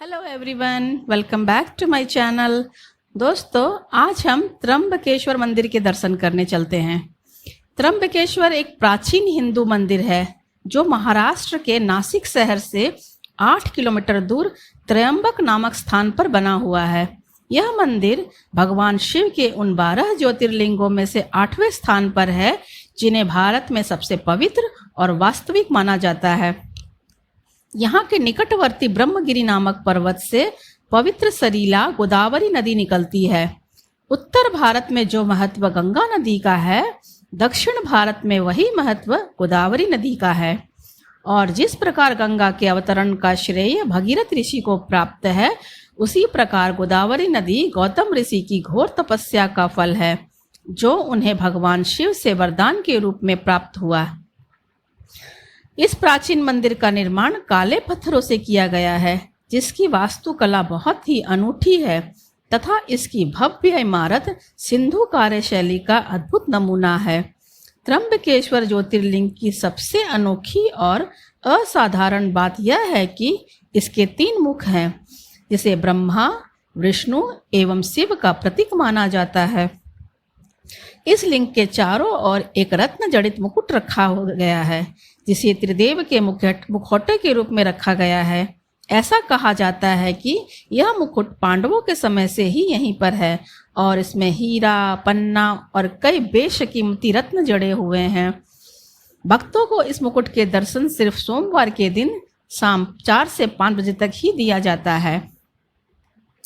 Hello everyone, welcome back to my channel. दोस्तों, आज हम त्र्यंबकेश्वर मंदिर के दर्शन करने चलते हैं। त्र्यंबकेश्वर एक प्राचीन हिंदू मंदिर है जो महाराष्ट्र के नासिक शहर से 8 किलोमीटर दूर त्र्यंबक नामक स्थान पर बना हुआ है। यह मंदिर भगवान शिव के उन 12 ज्योतिर्लिंगों में से 8वें स्थान पर है जिन्हें भारत में सबसे पवित्र और वास्तविक माना जाता है। यहाँ के निकटवर्ती ब्रह्मगिरी नामक पर्वत से पवित्र सरीला गोदावरी नदी निकलती है। उत्तर भारत में जो महत्व गंगा नदी का है, दक्षिण भारत में वही महत्व गोदावरी नदी का है। और जिस प्रकार गंगा के अवतरण का श्रेय भगीरथ ऋषि को प्राप्त है, उसी प्रकार गोदावरी नदी गौतम ऋषि की घोर तपस्या का फल है, जो उन्हें भगवान शिव से वरदान के रूप में प्राप्त हुआ। इस प्राचीन मंदिर का निर्माण काले पत्थरों से किया गया है, जिसकी वास्तुकला बहुत ही अनूठी है तथा इसकी भव्य इमारत सिंधु कार्यशैली का अद्भुत नमूना है। त्र्यंबकेश्वर ज्योतिर्लिंग की सबसे अनोखी और असाधारण बात यह है कि इसके 3 मुख हैं, जिसे ब्रह्मा, विष्णु एवं शिव का प्रतीक माना जाता है। इस लिंग के चारों ओर एक रत्न जड़ित मुकुट रखा हो गया है, जिसे त्रिदेव के मुखौटे के रूप में रखा गया है। ऐसा कहा जाता है कि यह मुकुट पांडवों के समय से ही यहीं पर है और इसमें हीरा, पन्ना और कई बेशकीमती रत्न जड़े हुए हैं। भक्तों को इस मुकुट के दर्शन सिर्फ सोमवार के दिन शाम 4 से 5 बजे तक ही दिया जाता है।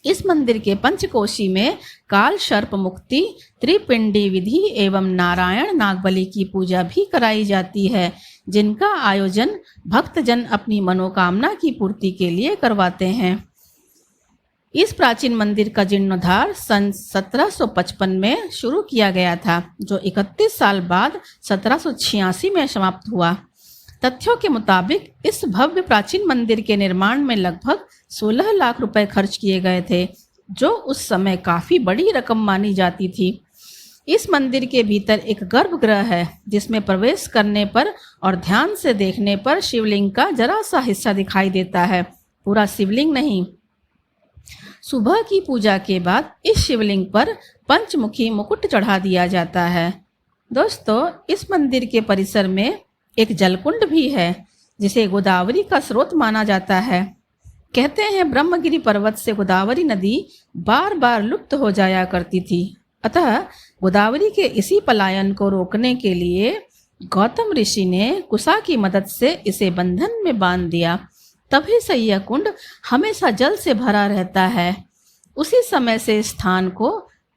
इस मंदिर के पंचकोशी में काल सर्प मुक्ति, त्रिपिंडी विधि एवं नारायण नागबली की पूजा भी कराई जाती है, जिनका आयोजन भक्तजन अपनी मनोकामना की पूर्ति के लिए करवाते हैं। इस प्राचीन मंदिर का जीर्णोद्धार सन 1755 में शुरू किया गया था, जो 31 साल बाद 1786 में समाप्त हुआ। तथ्यों के मुताबिक इस भव्य प्राचीन मंदिर के निर्माण में लगभग 16 लाख रुपए खर्च किए गए थे, जो उस समय काफी बड़ी रकम मानी जाती थी। इस मंदिर के भीतर एक गर्भगृह है, जिसमें प्रवेश करने पर और ध्यान से देखने पर शिवलिंग का जरा सा हिस्सा दिखाई देता है, पूरा शिवलिंग नहीं। सुबह की पूजा के बाद इस शिवलिंग पर पंचमुखी मुकुट चढ़ा दिया जाता है। दोस्तों, इस मंदिर के परिसर में एक जलकुंड भी है, जिसे गोदावरी का स्रोत माना जाता है। कहते हैं ब्रह्मगिरी पर्वत से गोदावरी नदी बार बार लुप्त हो जाया करती थी, अतः गोदावरी के इसी पलायन को रोकने के लिए गौतम ऋषि ने कुशा की मदद से इसे बंधन में बांध दिया। तभी से यह कुंड हमेशा जल से भरा रहता है। उसी समय से इस स्थान को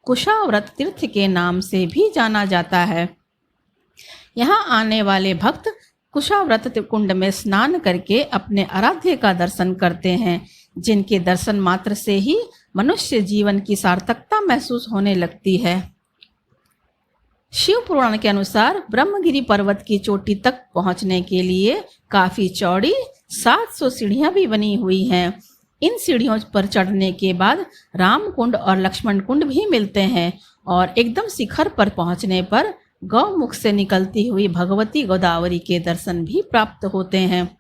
कुशाव्रत तीर्थ के नाम से भी जाना जाता है। यहाँ आने वाले भक्त कुशाव्रत कुंड में स्नान करके अपने आराध्य का दर्शन करते हैं, जिनके दर्शन मात्र से ही मनुष्य जीवन की सार्थकता महसूस होने लगती है। शिव पुराण के अनुसार ब्रह्मगिरी पर्वत की चोटी तक पहुंचने के लिए काफी चौड़ी 700 सीढ़ियां भी बनी हुई हैं। इन सीढ़ियों पर चढ़ने के बाद राम कुंड और लक्ष्मण कुंड भी मिलते हैं और एकदम शिखर पर पहुंचने पर गौमुख से निकलती हुई भगवती गोदावरी के दर्शन भी प्राप्त होते हैं।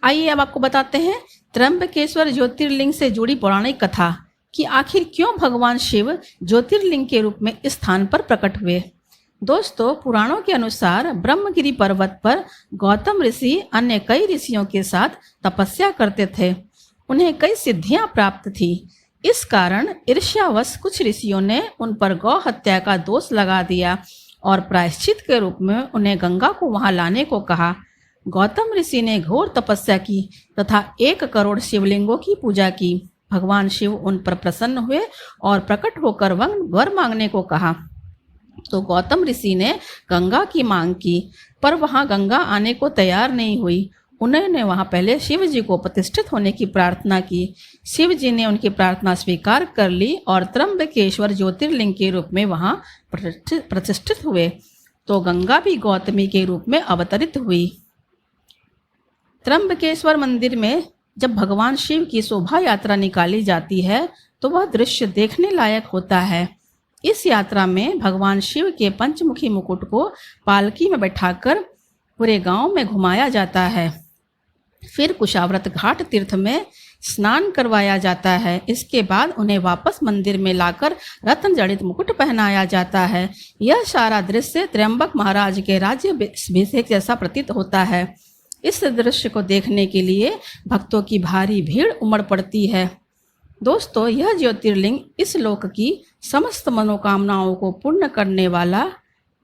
आइए अब आपको बताते हैं त्र्यंबकेश्वर ज्योतिर्लिंग से जुड़ी पौराणिक कथा कि आखिर क्यों भगवान शिव ज्योतिर्लिंग के रूप में इस स्थान पर प्रकट हुए। दोस्तों, पुराणों के अनुसार ब्रह्मगिरी पर्वत पर गौतम ऋषि अन्य कई ऋषियों के साथ तपस्या करते थे। उन्हें कई सिद्धियां प्राप्त थी। इस कारण ईर्ष्यावश कुछ ऋषियों ने उन पर गौ हत्या का दोष लगा दिया और प्रायश्चित के रूप में उन्हें गंगा को वहां लाने को कहा। गौतम ऋषि ने घोर तपस्या की तथा 1 करोड़ शिवलिंगों की पूजा की। भगवान शिव उन पर प्रसन्न हुए और प्रकट होकर वर मांगने को कहा। तो गौतम ऋषि ने गंगा की मांग की, पर वहां गंगा आने को तैयार नहीं हुई। उन्होंने वहां पहले शिव जी को प्रतिष्ठित होने की प्रार्थना की। शिव जी ने उनकी प्रार्थना स्वीकार कर ली और त्र्यंबकेश्वर ज्योतिर्लिंग के रूप में वहां प्रतिष्ठित हुए। तो गंगा भी गौतमी के रूप में अवतरित हुई। त्र्यंबकेश्वर मंदिर में जब भगवान शिव की शोभा यात्रा निकाली जाती है, तो वह दृश्य देखने लायक होता है। इस यात्रा में भगवान शिव के पंचमुखी मुकुट को पालकी में बैठाकर पूरे गांव में घुमाया जाता है। फिर कुशाव्रत घाट तीर्थ में स्नान करवाया जाता है। इसके बाद उन्हें वापस मंदिर में लाकर रत्न जड़ित मुकुट पहनाया जाता है। यह सारा दृश्य त्र्यंबक महाराज के राज्याभिषेक जैसा प्रतीत होता है। इस दृश्य को देखने के लिए भक्तों की भारी भीड़ उमड़ पड़ती है। दोस्तों, यह ज्योतिर्लिंग इस लोक की समस्त मनोकामनाओं को पूर्ण करने वाला,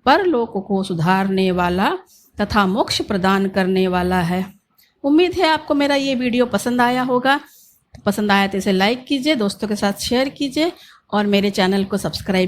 परलोक को सुधारने वाला तथा मोक्ष प्रदान करने वाला है। उम्मीद है आपको मेरा ये वीडियो पसंद आया होगा। पसंद आया तो इसे लाइक कीजिए, दोस्तों के साथ शेयर कीजिए और मेरे चैनल को सब्सक्राइब